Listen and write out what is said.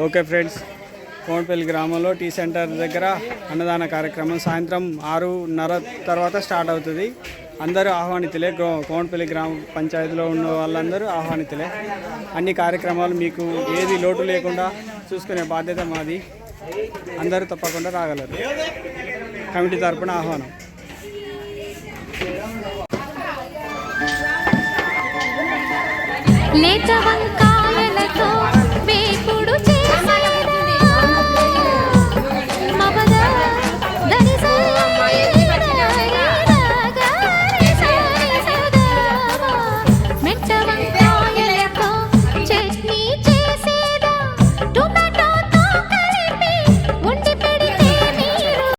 Okay friends, Konapalli గ్రామంలో tea centre దగ్గర అన్నదాన కార్యక్రమం సాయంత్రం 6:30 తర్వాత స్టార్ట్ అవుతుంది. అందరూ ఆహ్వానితులే. కోనపల్లి గ్రామ పంచాయతీలో ఉన్న వాళ్ళందరూ ఆహ్వానితులే. అన్ని కార్యక్రమాలు మీకు ఏది లోటు లేకుండా చూసుకునే బాధ్యత మాది. అందరూ తప్పకుండా రాగలరు. కమిటీ తరపున ఆహ్వానం. లేచవంక